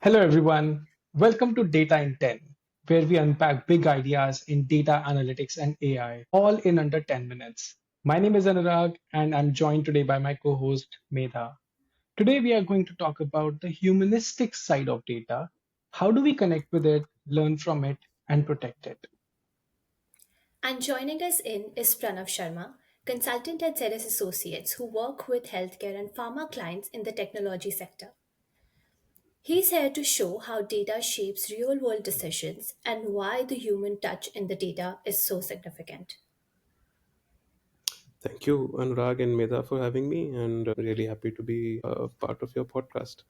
Hello, everyone. Welcome to Data in 10, where we unpack big ideas in data analytics and AI, all in under 10 minutes. My name is Anurag, and I'm joined today by my co host, Medha. Today, we are going to talk about the humanistic side of data. How do we connect with it, learn from it, and protect it? And joining us in is Pranav Sharma, consultant at ZS Associates who work with healthcare and pharma clients in the technology sector. He's here to show how data shapes real world decisions and why the human touch in the data is so significant. Thank you, Anurag and Medha, for having me, and really happy to be a part of your podcast.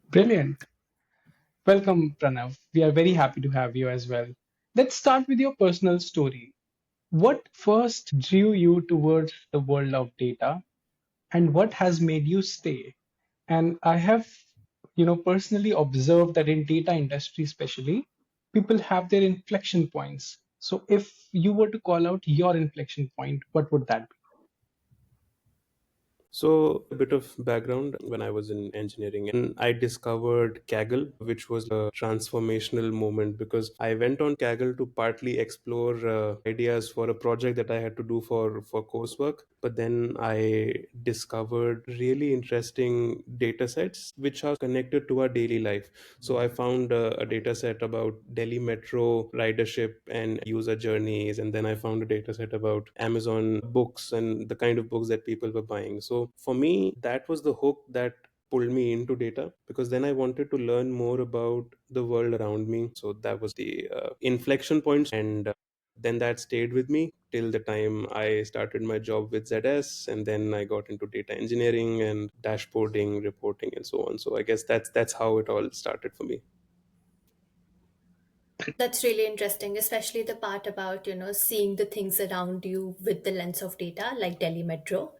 Brilliant. Welcome, Pranav. We are very happy to have you as well. Let's start with your personal story. What first drew you towards the world of data, and what has made you stay? And I have personally observed that in data industry especially, people have their inflection points. So if you were to call out your inflection point, what would that be? So, a bit of background when I was in engineering, and I discovered Kaggle, which was a transformational moment because I went on Kaggle to partly explore ideas for a project that I had to do for coursework. But then I discovered really interesting data sets which are connected to our daily life. So, I found a data set about Delhi Metro ridership and user journeys, and then I found a data set about Amazon books and the kind of books that people were buying. So for me, that was the hook that pulled me into data because then I wanted to learn more about the world around me. So that was the inflection points, and then that stayed with me till the time I started my job with ZS, and then I got into data engineering and dashboarding, reporting, and so on. So I guess that's how it all started for me. That's really interesting, especially the part about, seeing the things around you with the lens of data, like Delhi Metro.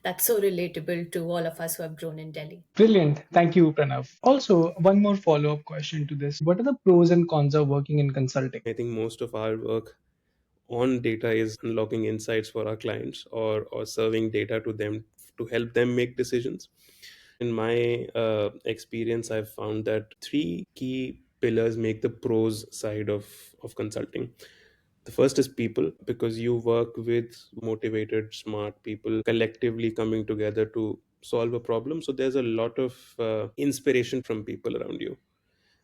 That's so relatable to all of us who have grown in Delhi. Brilliant. Thank you, Pranav. Also, one more follow-up question to this. What are the pros and cons of working in consulting? I think most of our work on data is unlocking insights for our clients or serving data to them to help them make decisions. In my experience, I've found that three key pillars make the pros side of consulting. The first is people, because you work with motivated, smart people collectively coming together to solve a problem. So there's a lot of inspiration from people around you.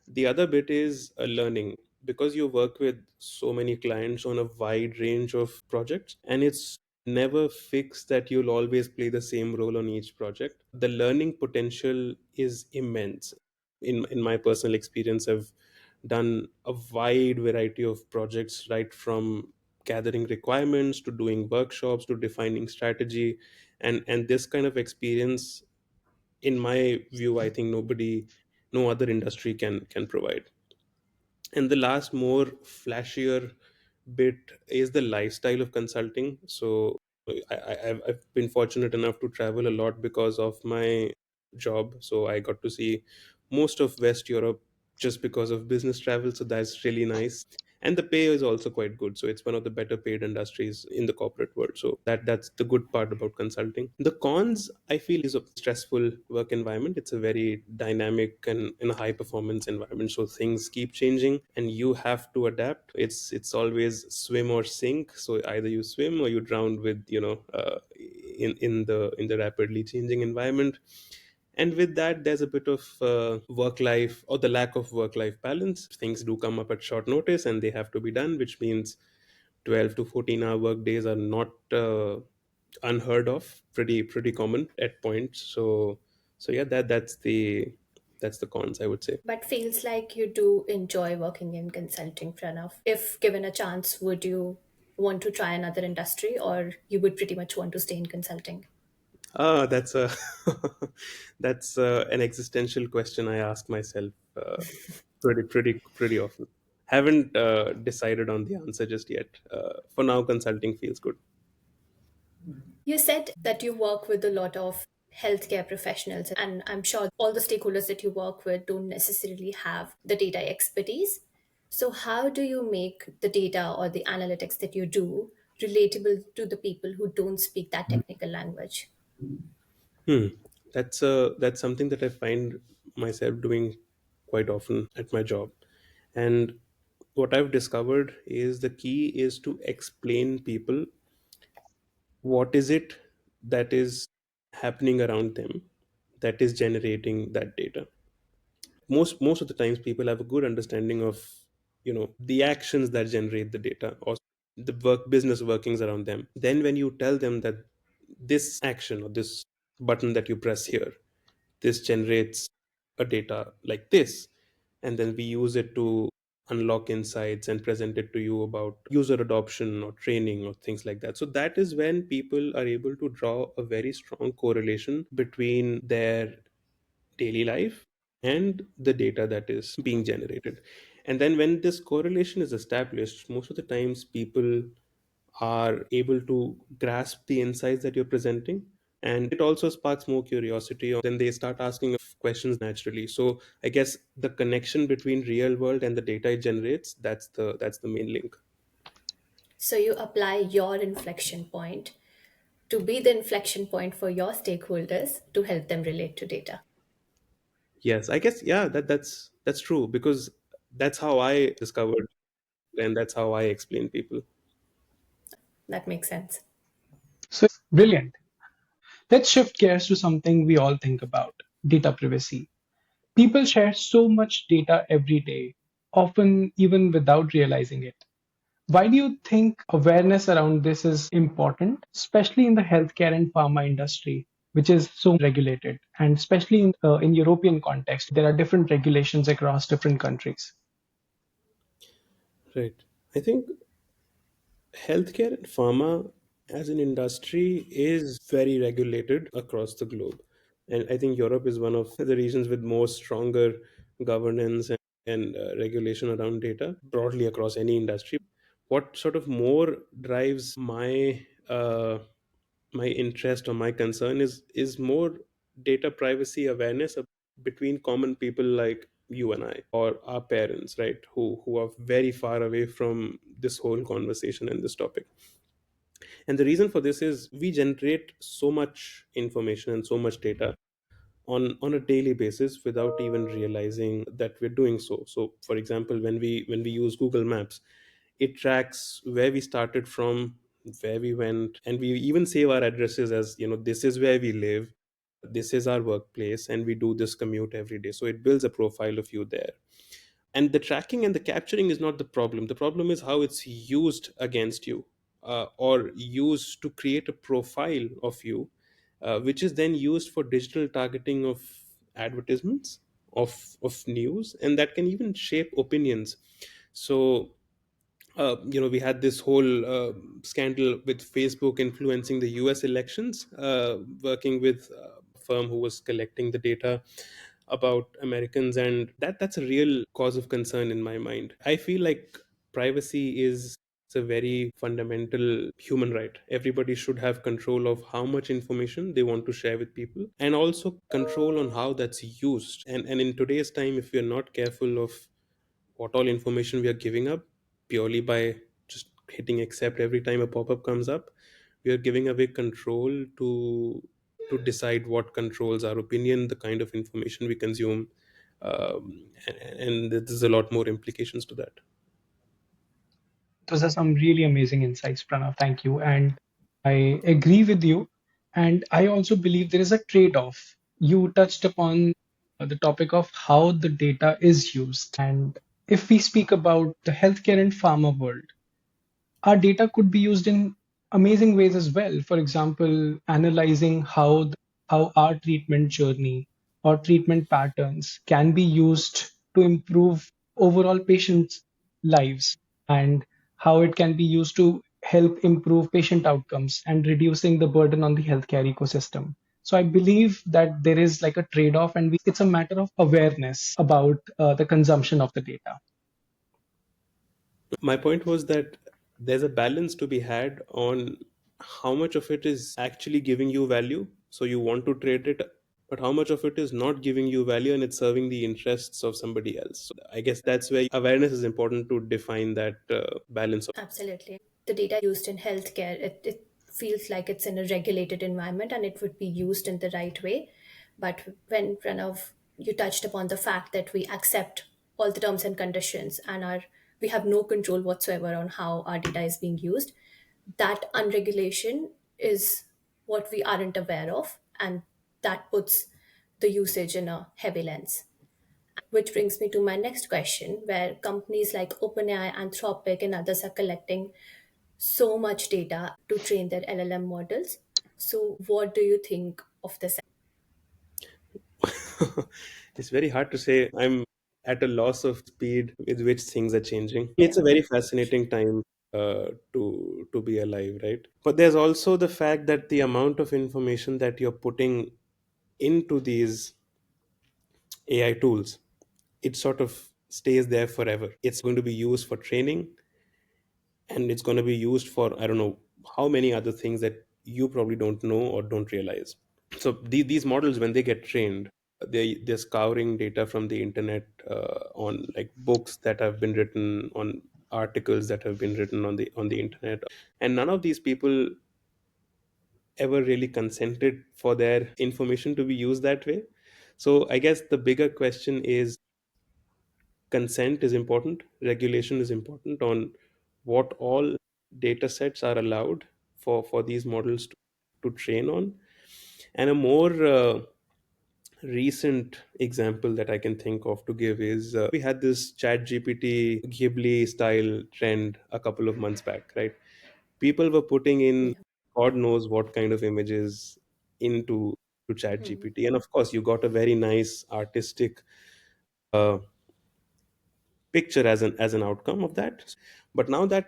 The other bit is learning, because you work with so many clients on a wide range of projects, and it's never fixed that you'll always play the same role on each project. The learning potential is immense. In my personal experience, I've done a wide variety of projects, right from gathering requirements to doing workshops to defining strategy, and this kind of experience, in my view, I think no other industry can provide. And the last, more flashier bit is the lifestyle of consulting. So I've been fortunate enough to travel a lot because of my job. So I got to see most of West Europe just because of business travel. So that's really nice. And the pay is also quite good. So it's one of the better paid industries in the corporate world. So that's the good part about consulting. The cons, I feel, is a stressful work environment. It's a very dynamic and a high performance environment. So things keep changing and you have to adapt. It's always swim or sink. So either you swim or you drown with, in the rapidly changing environment. And with that, there's a bit of work life, or the lack of work life balance. Things do come up at short notice and they have to be done, which means 12 to 14-hour work days are not unheard of, pretty common at points. So yeah, that's the cons, I would say. But feels like you do enjoy working in consulting, Pranav. If given a chance, would you want to try another industry or you would pretty much want to stay in consulting? That's a that's an existential question I ask myself pretty often. Haven't decided on the answer just yet. For now, consulting feels good. You said that you work with a lot of healthcare professionals, and I'm sure all the stakeholders that you work with don't necessarily have the data expertise. So, how do you make the data or the analytics that you do relatable to the people who don't speak that technical language? Hmm. That's something that I find myself doing quite often at my job. And what I've discovered is the key is to explain people what is it that is happening around them that is generating that data. Most of the times people have a good understanding of the actions that generate the data, or the business workings around them. Then when you tell them that this action or this button that you press here, this generates a data like this, and then we use it to unlock insights and present it to you about user adoption or training or things like that. So that is when people are able to draw a very strong correlation between their daily life and the data that is being generated. And then when this correlation is established, most of the times people are able to grasp the insights that you're presenting, and it also sparks more curiosity. Then they start asking questions naturally. So I guess the connection between real world and the data it generates, that's the main link. So you apply your inflection point to be the inflection point for your stakeholders to help them relate to data. Yes, I guess, yeah, that's true, because that's how I discovered, and that's how I explain people. That makes sense. Brilliant. Let's shift gears to something we all think about: data privacy. People share so much data every day, often even without realizing it. Why do you think awareness around this is important, especially in the healthcare and pharma industry, which is so regulated? And especially in European context, there are different regulations across different countries. Right. I think healthcare and pharma as an industry is very regulated across the globe. And I think Europe is one of the regions with more stronger governance and regulation around data broadly across any industry. What sort of more drives my interest or my concern is more data privacy awareness between common people like you and I, or our parents, right, who are very far away from this whole conversation and this topic. And the reason for this is we generate so much information and so much data on a daily basis without even realizing that we're doing so. So for example, when we use Google Maps, it tracks where we started from, where we went, and we even save our addresses as, this is where we live, this is our workplace, and we do this commute every day. So it builds a profile of you there. And the tracking and the capturing is not the problem. The problem is how it's used against you, or used to create a profile of you, which is then used for digital targeting of advertisements, of news, and that can even shape opinions. So we had this whole scandal with Facebook influencing the US elections, working with a firm who was collecting the data about Americans, and that's a real cause of concern in my mind. I feel like privacy is it's a very fundamental human right. Everybody should have control of how much information they want to share with people, and also control on how that's used. And in today's time, if we're not careful of what all information we are giving up purely by just hitting accept every time a pop-up comes up, we are giving away control to decide what controls our opinion, the kind of information we consume, and there's a lot more implications to that. Those are some really amazing insights, Pranav. Thank you. And I agree with you. And I also believe there is a trade off. You touched upon the topic of how the data is used. And if we speak about the healthcare and pharma world, our data could be used in amazing ways as well. For example, analyzing how our treatment journey or treatment patterns can be used to improve overall patients' lives, and how it can be used to help improve patient outcomes and reducing the burden on the healthcare ecosystem. So I believe that there is like a trade-off, and it's a matter of awareness about the consumption of the data. My point was that there's a balance to be had on how much of it is actually giving you value, so you want to trade it, but how much of it is not giving you value and it's serving the interests of somebody else. So I guess that's where awareness is important to define that balance. Absolutely. The data used in healthcare, it feels like it's in a regulated environment and it would be used in the right way. But when Pranav you touched upon the fact that we accept all the terms and conditions and we have no control whatsoever on how our data is being used. That unregulation is what we aren't aware of, and that puts the usage in a heavy lens. Which brings me to my next question, where companies like OpenAI, Anthropic, and others are collecting so much data to train their LLM models. So, what do you think of this? It's very hard to say. I'm at a loss of speed with which things are changing. It's a very fascinating time to be alive, right? But there's also the fact that the amount of information that you're putting into these AI tools, it sort of stays there forever. It's going to be used for training, and it's going to be used for, I don't know how many other things that you probably don't know or don't realize. So these models, when they get trained, they're scouring data from the internet, on like books that have been written, on articles that have been written on the internet, and none of these people ever really consented for their information to be used that way. So I guess the bigger question is, consent is important, regulation is important on what all data sets are allowed for these models to train on. And a more recent example that I can think of to give is, we had this ChatGPT Ghibli style trend a couple of months back, right? People were putting in Yeah. God knows what kind of images into to Hmm. ChatGPT, and of course, you got a very nice artistic uh, picture as an outcome of that. But now that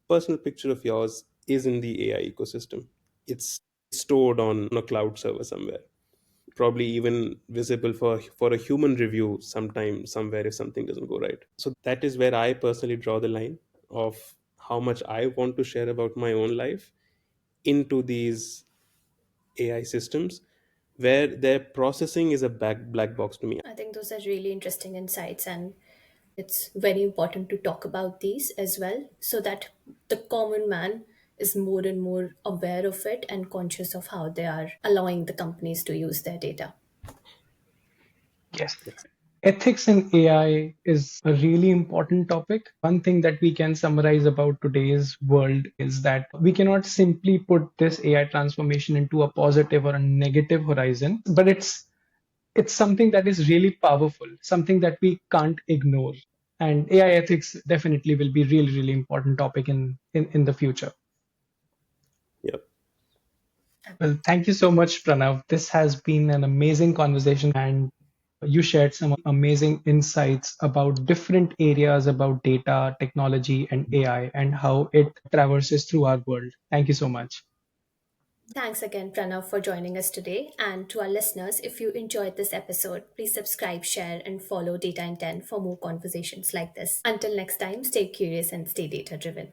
personal picture of yours is in the AI ecosystem. It's stored on a cloud server somewhere, probably even visible for a human review sometime somewhere if something doesn't go right. So that is where I personally draw the line of how much I want to share about my own life into these AI systems, where their processing is a black box to me. I think those are really interesting insights, and it's very important to talk about these as well so that the common man is more and more aware of it and conscious of how they are allowing the companies to use their data. Yes. Yes. Ethics in AI is a really important topic. One thing that we can summarize about today's world is that we cannot simply put this AI transformation into a positive or a negative horizon, but it's something that is really powerful, something that we can't ignore. And AI ethics definitely will be really, really important topic in the future. Yep. Well, thank you so much, Pranav. This has been an amazing conversation, and you shared some amazing insights about different areas about data, technology, and AI, and how it traverses through our world. Thank you so much. Thanks again, Pranav, for joining us today. And to our listeners, if you enjoyed this episode, please subscribe, share, and follow Data Intent for more conversations like this. Until next time, stay curious and stay data driven.